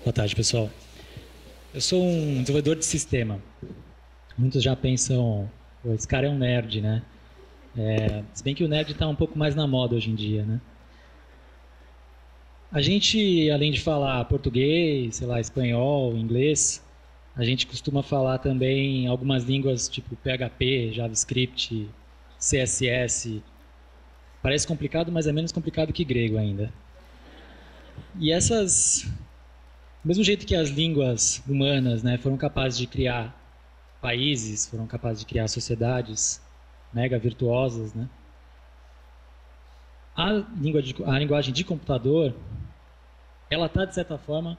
Boa tarde, pessoal. Eu sou um desenvolvedor de sistema. Muitos já pensam, pô, esse cara é um nerd, né? Se bem que o nerd está um pouco mais na moda hoje em dia, né? A gente, além de falar português, sei lá, espanhol, inglês, a gente costuma falar também algumas línguas tipo PHP, JavaScript, CSS. Parece complicado, mas é menos complicado que grego ainda. E essas, do mesmo jeito que as línguas humanas, né, foram capazes de criar países, foram capazes de criar sociedades mega virtuosas, né? A linguagem de computador, ela está, de certa forma,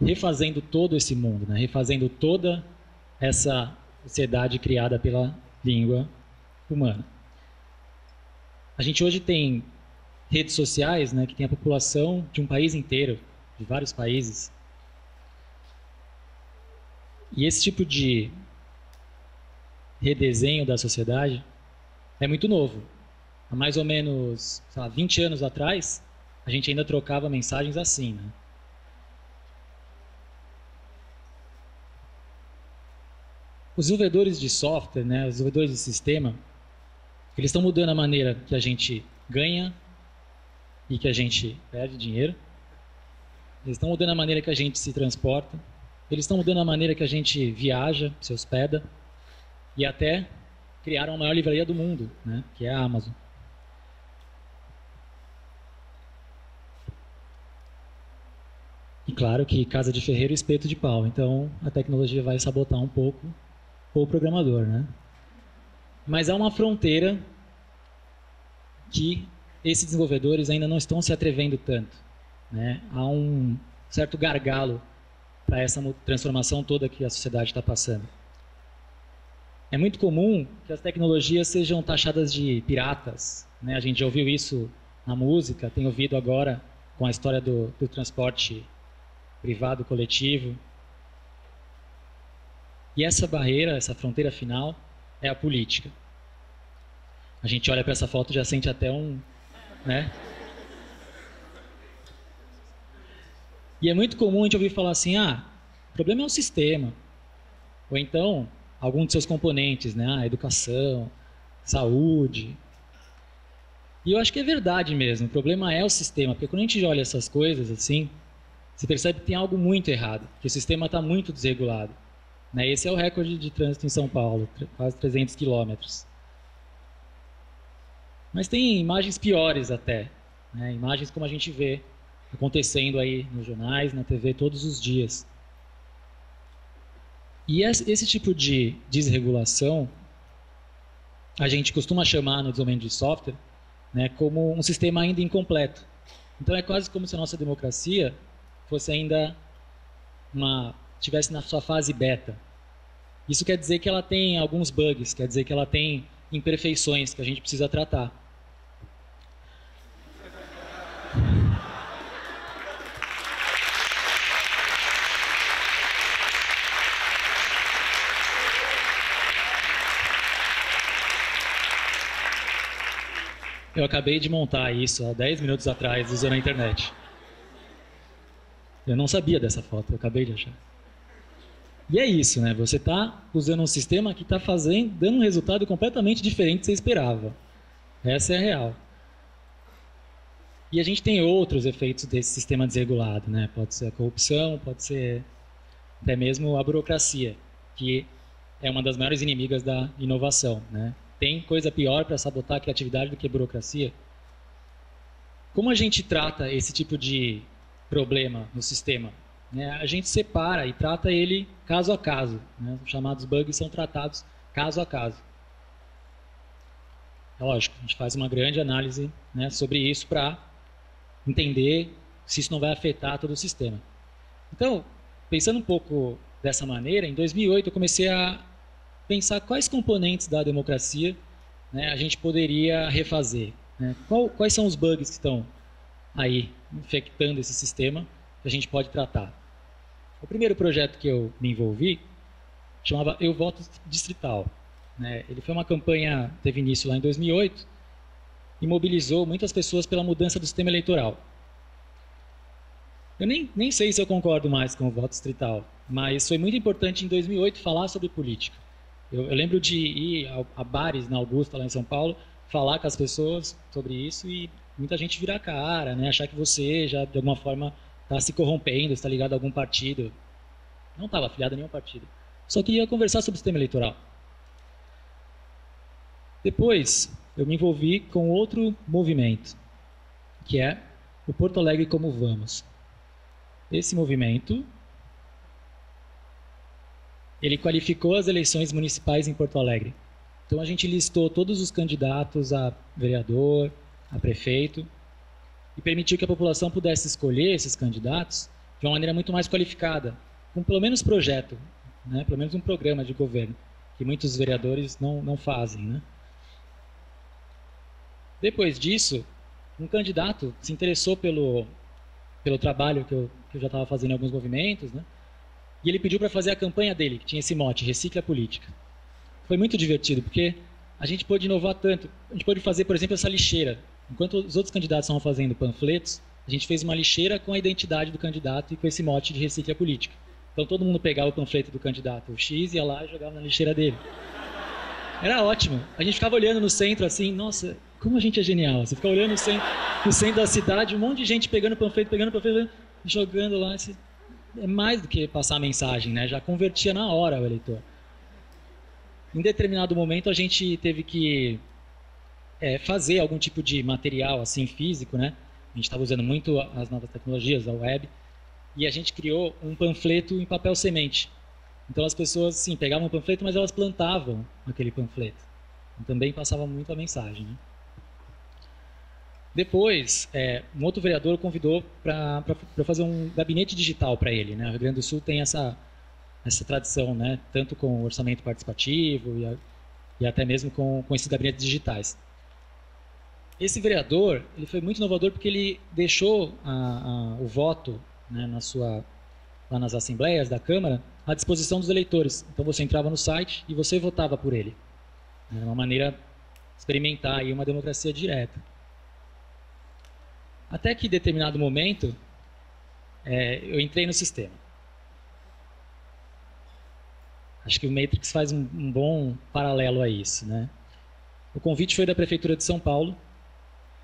refazendo todo esse mundo, né? Refazendo toda essa sociedade criada pela língua humana. A gente hoje tem redes sociais, né, que tem a população de um país inteiro, de vários países. E esse tipo de redesenho da sociedade é muito novo. Há mais ou menos, sei lá, 20 anos atrás, a gente ainda trocava mensagens assim, né? Os desenvolvedores de software, né, os desenvolvedores de sistema, eles estão mudando a maneira que a gente ganha e que a gente perde dinheiro. Eles estão mudando a maneira que a gente se transporta. Eles estão mudando a maneira que a gente viaja, se hospeda. E até criaram a maior livraria do mundo, né, que é a Amazon. E claro que casa de ferreiro, espeto de pau. Então a tecnologia vai sabotar um pouco o programador, né? Mas há uma fronteira que esses desenvolvedores ainda não estão se atrevendo tanto, né? Há um certo gargalo para essa transformação toda que a sociedade está passando. É muito comum que as tecnologias sejam taxadas de piratas, né? A gente já ouviu isso na música, tem ouvido agora com a história do transporte privado coletivo. E essa barreira, essa fronteira final, é a política. A gente olha para essa foto e já sente até um, né? E é muito comum a gente ouvir falar assim, o problema é o sistema. Ou então, algum de seus componentes, né? A educação, saúde. E eu acho que é verdade mesmo, o problema é o sistema, porque quando a gente olha essas coisas assim, você percebe que tem algo muito errado, que o sistema está muito desregulado. Né? Esse é o recorde de trânsito em São Paulo, quase 300 quilômetros. Mas tem imagens piores até, né? Imagens como a gente vê acontecendo aí nos jornais, na TV todos os dias. E esse tipo de desregulação a gente costuma chamar no desenvolvimento de software, né, como um sistema ainda incompleto. Então é quase como se a nossa democracia fosse ainda estivesse na sua fase beta. Isso quer dizer que ela tem alguns bugs, quer dizer que ela tem imperfeições que a gente precisa tratar. Eu acabei de montar isso há 10 minutos atrás usando a internet. Eu não sabia dessa foto, eu acabei de achar. E é isso, né? Você está usando um sistema que está dando um resultado completamente diferente do que você esperava. Essa é a real. E a gente tem outros efeitos desse sistema desregulado, né? Pode ser a corrupção, pode ser até mesmo a burocracia, que é uma das maiores inimigas da inovação, né? Tem coisa pior para sabotar a criatividade do que a burocracia? Como a gente trata esse tipo de problema no sistema? A gente separa e trata ele caso a caso. Né? Os chamados bugs são tratados caso a caso. É lógico, a gente faz uma grande análise, né, sobre isso para entender se isso não vai afetar todo o sistema. Então, pensando um pouco dessa maneira, em 2008 eu comecei a pensar quais componentes da democracia, né, a gente poderia refazer. Né? Quais são os bugs que estão aí infectando esse sistema que a gente pode tratar. O primeiro projeto que eu me envolvi chamava Eu Voto Distrital. Né? Ele foi uma campanha, teve início lá em 2008 e mobilizou muitas pessoas pela mudança do sistema eleitoral. Eu nem sei se eu concordo mais com o voto distrital, mas foi muito importante em 2008 falar sobre política. Eu lembro de ir a bares na Augusta, lá em São Paulo, falar com as pessoas sobre isso e muita gente virar a cara, né? Achar que você já, de alguma forma, está se corrompendo, está ligado a algum partido. Não estava afiliado a nenhum partido. Só queria conversar sobre o sistema eleitoral. Depois, eu me envolvi com outro movimento, que é o Porto Alegre Como Vamos. Esse movimento, ele qualificou as eleições municipais em Porto Alegre. Então a gente listou todos os candidatos a vereador, a prefeito, e permitiu que a população pudesse escolher esses candidatos de uma maneira muito mais qualificada, com pelo menos projeto, né? Pelo menos um programa de governo, que muitos vereadores não fazem, né? Depois disso, um candidato se interessou pelo trabalho que eu já estava fazendo em alguns movimentos, né? E ele pediu para fazer a campanha dele, que tinha esse mote, Recicla a Política. Foi muito divertido, porque a gente pôde inovar tanto. A gente pôde fazer, por exemplo, essa lixeira. Enquanto os outros candidatos estavam fazendo panfletos, a gente fez uma lixeira com a identidade do candidato e com esse mote de Recicla a Política. Então todo mundo pegava o panfleto do candidato X, ia lá e jogava na lixeira dele. Era ótimo. A gente ficava olhando no centro assim, nossa, como a gente é genial. Você fica olhando no centro da cidade, um monte de gente pegando panfleto, jogando lá. É mais do que passar a mensagem, né? Já convertia na hora o eleitor. Em determinado momento, a gente teve que fazer algum tipo de material assim físico, né? A gente estava usando muito as novas tecnologias, a web, e a gente criou um panfleto em papel semente. Então as pessoas, sim, pegavam o panfleto, mas elas plantavam aquele panfleto. E também passava muito a mensagem, né? Depois, um outro vereador convidou para fazer um gabinete digital para ele, né? O Rio Grande do Sul tem essa tradição, né? Tanto com o orçamento participativo e até mesmo com esses gabinetes digitais. Esse vereador, ele foi muito inovador porque ele deixou o voto, né, lá nas assembleias da Câmara à disposição dos eleitores. Então você entrava no site e você votava por ele. Era uma maneira de experimentar aí uma democracia direta. Até que em determinado momento, eu entrei no sistema. Acho que o Matrix faz um bom paralelo a isso, né? O convite foi da Prefeitura de São Paulo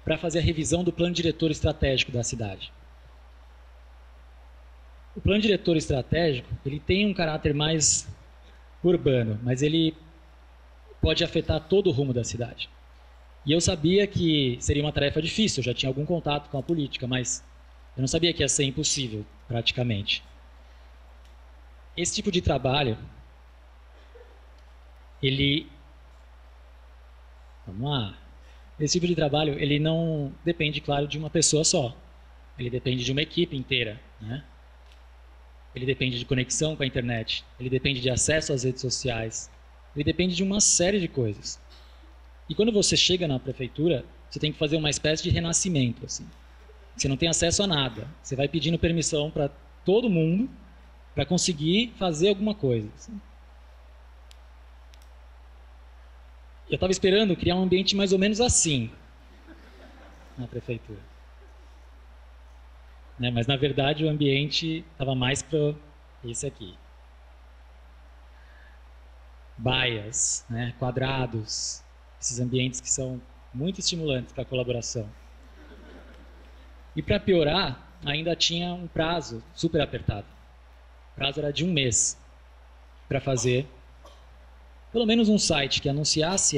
para fazer a revisão do plano diretor estratégico da cidade. O plano diretor estratégico, ele tem um caráter mais urbano, mas ele pode afetar todo o rumo da cidade. E eu sabia que seria uma tarefa difícil, eu já tinha algum contato com a política, mas eu não sabia que ia ser impossível, praticamente. Esse tipo de trabalho, esse tipo de trabalho, ele não depende, claro, de uma pessoa só. Ele depende de uma equipe inteira, né? Ele depende de conexão com a internet, ele depende de acesso às redes sociais, ele depende de uma série de coisas. E quando você chega na prefeitura, você tem que fazer uma espécie de renascimento, assim. Você não tem acesso a nada. Você vai pedindo permissão para todo mundo para conseguir fazer alguma coisa, assim. Eu estava esperando criar um ambiente mais ou menos assim na prefeitura. Né? Mas, na verdade, o ambiente estava mais para esse aqui. Baias, né? Quadrados, esses ambientes que são muito estimulantes para a colaboração. E para piorar, ainda tinha um prazo super apertado. O prazo era de 1 mês para fazer pelo menos um site que anunciasse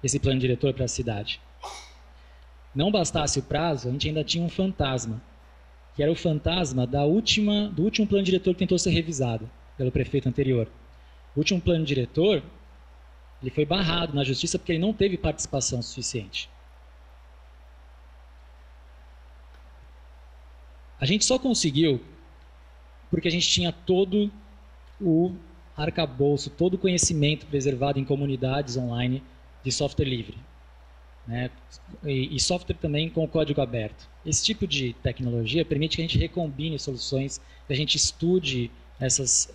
esse plano diretor para a cidade. Não bastasse o prazo, a gente ainda tinha um fantasma, que era o fantasma do último plano diretor que tentou ser revisado pelo prefeito anterior. O último plano diretor, ele foi barrado na justiça porque ele não teve participação suficiente. A gente só conseguiu porque a gente tinha todo o arcabouço, todo o conhecimento preservado em comunidades online de software livre, né? E software também com código aberto. Esse tipo de tecnologia permite que a gente recombine soluções, que a gente estude essas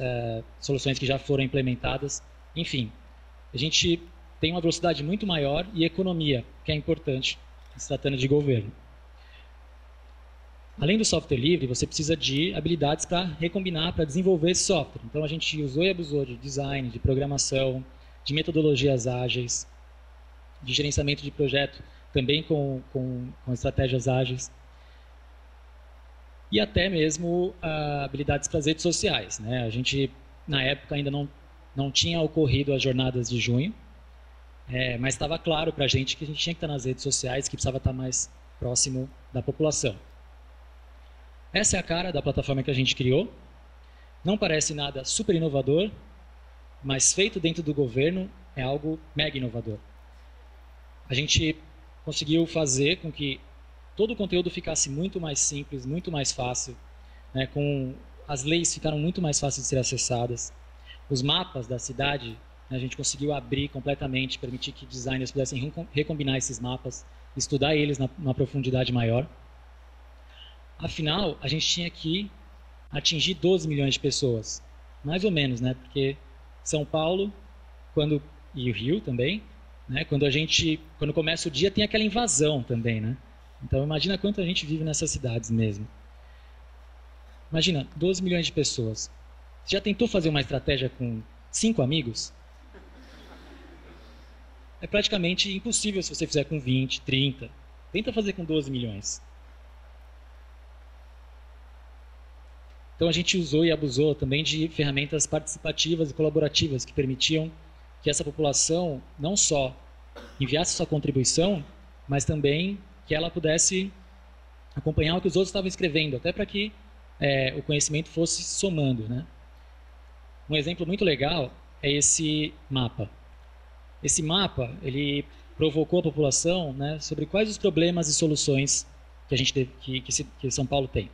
soluções que já foram implementadas. Enfim, a gente tem uma velocidade muito maior e economia, que é importante se tratando de governo. Além do software livre, você precisa de habilidades para recombinar, para desenvolver esse software. Então, a gente usou e abusou de design, de programação, de metodologias ágeis, de gerenciamento de projeto, também com estratégias ágeis. E até mesmo habilidades para as redes sociais, né? A gente, na época, ainda não tinha ocorrido as jornadas de junho, mas estava claro para a gente que a gente tinha que estar nas redes sociais, que precisava estar mais próximo da população. Essa é a cara da plataforma que a gente criou. Não parece nada super inovador, mas feito dentro do governo é algo mega inovador. A gente conseguiu fazer com que todo o conteúdo ficasse muito mais simples, muito mais fácil, né? As leis ficaram muito mais fáceis de ser acessadas. Os mapas da cidade, né, a gente conseguiu abrir completamente, permitir que designers pudessem recombinar esses mapas, estudar eles numa profundidade maior. Afinal, a gente tinha que atingir 12 milhões de pessoas, mais ou menos, né? Porque São Paulo, e o Rio também, né? Quando começa o dia, tem aquela invasão também, né? Então, imagina quanto a gente vive nessas cidades mesmo. Imagina, 12 milhões de pessoas. Você já tentou fazer uma estratégia com 5 amigos? É praticamente impossível se você fizer com 20, 30. Tenta fazer com 12 milhões. Então, a gente usou e abusou também de ferramentas participativas e colaborativas que permitiam que essa população não só enviasse sua contribuição, mas também que ela pudesse acompanhar o que os outros estavam escrevendo, até para que o conhecimento fosse somando, né? Um exemplo muito legal é esse mapa. Esse mapa, ele provocou a população, né, sobre quais os problemas e soluções que a gente teve, que São Paulo tem.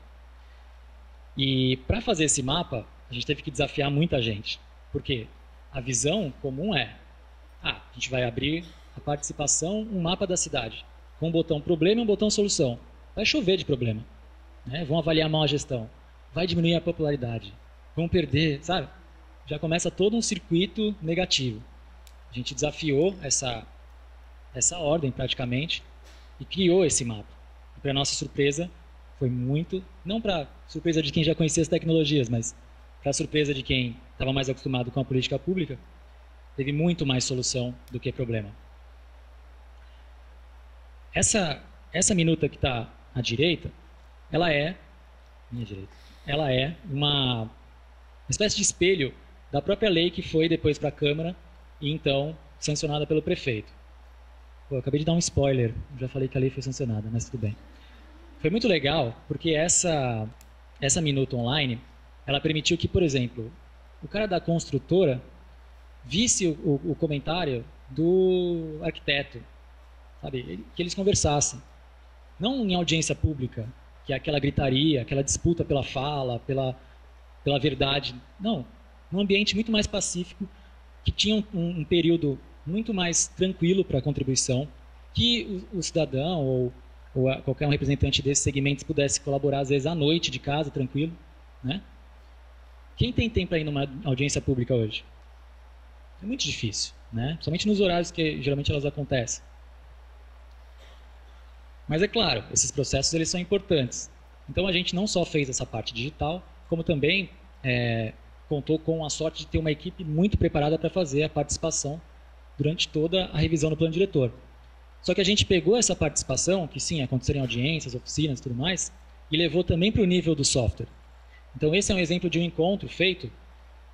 E para fazer esse mapa, a gente teve que desafiar muita gente. Por quê? A visão comum a gente vai abrir a participação, um mapa da cidade, com um botão problema e um botão solução. Vai chover de problema, né? Vão avaliar mal a gestão, vai diminuir a popularidade, vão perder, sabe? Já começa todo um circuito negativo. A gente desafiou essa ordem praticamente e criou esse mapa. E para nossa surpresa, foi muito, não para surpresa de quem já conhecia as tecnologias, mas para surpresa de quem estava mais acostumado com a política pública, teve muito mais solução do que problema. Essa minuta que está à direita, ela é uma espécie de espelho da própria lei que foi depois para a Câmara e então sancionada pelo prefeito. Pô, eu acabei de dar um spoiler, já falei que a lei foi sancionada, mas tudo bem. Foi muito legal porque essa minuta online, ela permitiu que, por exemplo, o cara da construtora visse o comentário do arquiteto, sabe? Que eles conversassem. Não em audiência pública, que é aquela gritaria, aquela disputa pela fala, pela verdade. Não, num ambiente muito mais pacífico, que tinha um período muito mais tranquilo para a contribuição, que o cidadão ou qualquer um representante desses segmentos pudesse colaborar, às vezes, à noite de casa, tranquilo, né? Quem tem tempo para ir numa audiência pública hoje? É muito difícil, né? Somente nos horários que geralmente elas acontecem. Mas é claro, esses processos eles são importantes. Então a gente não só fez essa parte digital, como também contou com a sorte de ter uma equipe muito preparada para fazer a participação durante toda a revisão do plano diretor. Só que a gente pegou essa participação, que sim, aconteceram em audiências, oficinas e tudo mais, e levou também para o nível do software. Então esse é um exemplo de um encontro feito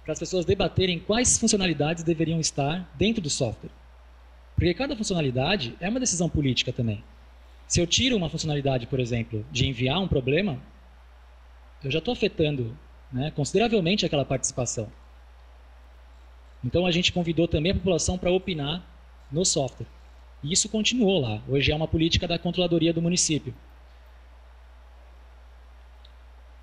para as pessoas debaterem quais funcionalidades deveriam estar dentro do software. Porque cada funcionalidade é uma decisão política também. Se eu tiro uma funcionalidade, por exemplo, de enviar um problema, eu já estou afetando, né, consideravelmente aquela participação. Então a gente convidou também a população para opinar no software. E isso continuou lá. Hoje é uma política da controladoria do município.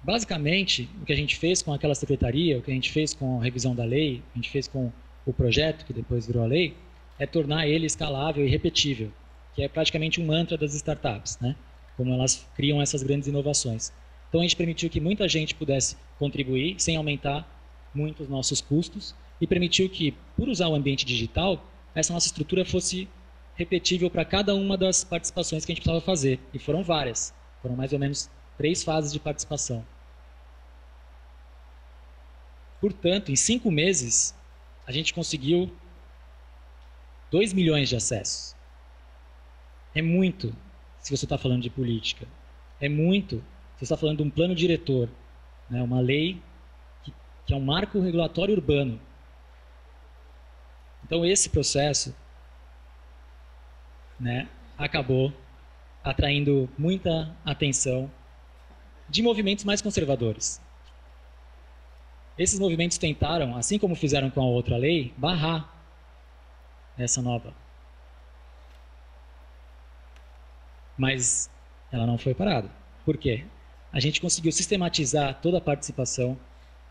Basicamente, o que a gente fez com aquela secretaria, o que a gente fez com a revisão da lei, o que a gente fez com o projeto, que depois virou a lei, é tornar ele escalável e repetível, que é praticamente um mantra das startups, né? Como elas criam essas grandes inovações. Então a gente permitiu que muita gente pudesse contribuir sem aumentar muito os nossos custos e permitiu que, por usar o ambiente digital, essa nossa estrutura fosse repetível para cada uma das participações que a gente precisava fazer. E foram várias. Foram mais ou menos 3 fases de participação. Portanto, em 5 meses, a gente conseguiu 2 milhões de acessos. É muito, se você está falando de política. É muito, se você está falando de um plano diretor, né, uma lei que é um marco regulatório urbano. Então, esse processo, né, acabou atraindo muita atenção de movimentos mais conservadores. Esses movimentos tentaram, assim como fizeram com a outra lei, barrar essa nova. Mas ela não foi parada. Por quê? A gente conseguiu sistematizar toda a participação,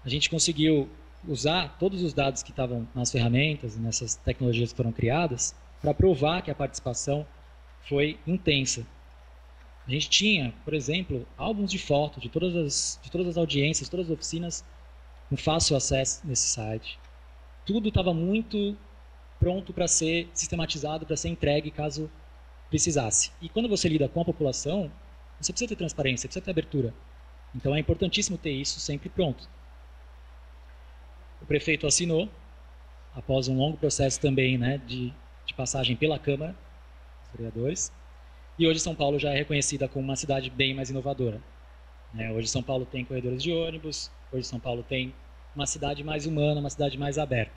a gente conseguiu usar todos os dados que estavam nas ferramentas, nessas tecnologias que foram criadas, para provar que a participação foi intensa. A gente tinha, por exemplo, álbuns de fotos de todas as audiências, todas as oficinas, com fácil acesso nesse site. Tudo estava muito pronto para ser sistematizado, para ser entregue caso precisasse. E quando você lida com a população, você precisa ter transparência, precisa ter abertura. Então é importantíssimo ter isso sempre pronto. O prefeito assinou, após um longo processo também, né, de passagem pela Câmara dos Vereadores, e hoje São Paulo já é reconhecida como uma cidade bem mais inovadora. Hoje São Paulo tem corredores de ônibus, hoje São Paulo tem uma cidade mais humana, uma cidade mais aberta.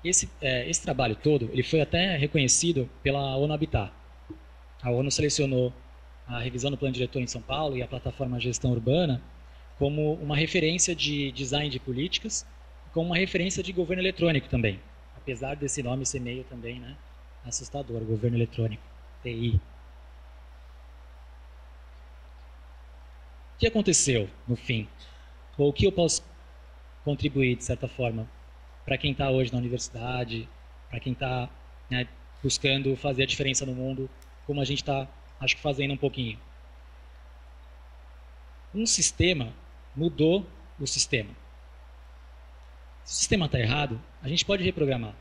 Esse trabalho todo ele foi até reconhecido pela ONU Habitat. A ONU selecionou a revisão do plano diretor em São Paulo e a plataforma Gestão Urbana como uma referência de design de políticas, como uma referência de governo eletrônico também, apesar desse nome ser meio também, né, assustador, governo eletrônico, TI. O que aconteceu no fim? Ou o que eu posso contribuir, de certa forma, para quem está hoje na universidade, para quem está, né, buscando fazer a diferença no mundo, como a gente está, acho que, fazendo um pouquinho. Um sistema mudou o sistema. Se o sistema está errado, a gente pode reprogramar.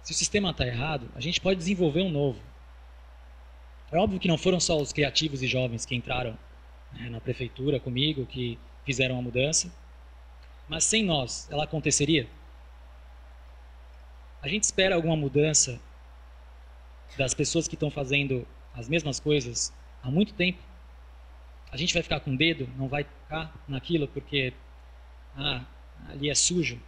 Se o sistema está errado, a gente pode desenvolver um novo. É óbvio que não foram só os criativos e jovens que entraram, né, na prefeitura comigo, que fizeram a mudança, mas sem nós, ela aconteceria? A gente espera alguma mudança das pessoas que estão fazendo as mesmas coisas há muito tempo? A gente vai ficar com o dedo, não vai tocar naquilo porque ali é sujo?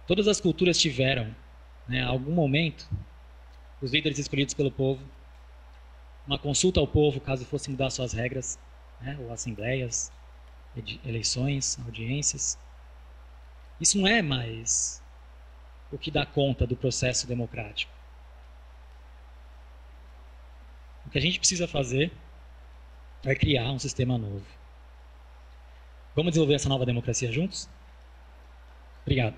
Todas as culturas tiveram, né, em algum momento, os líderes escolhidos pelo povo, uma consulta ao povo caso fosse mudar suas regras, né, ou assembleias, eleições, audiências. Isso não é mais o que dá conta do processo democrático. O que a gente precisa fazer é criar um sistema novo. Vamos desenvolver essa nova democracia juntos? Obrigado.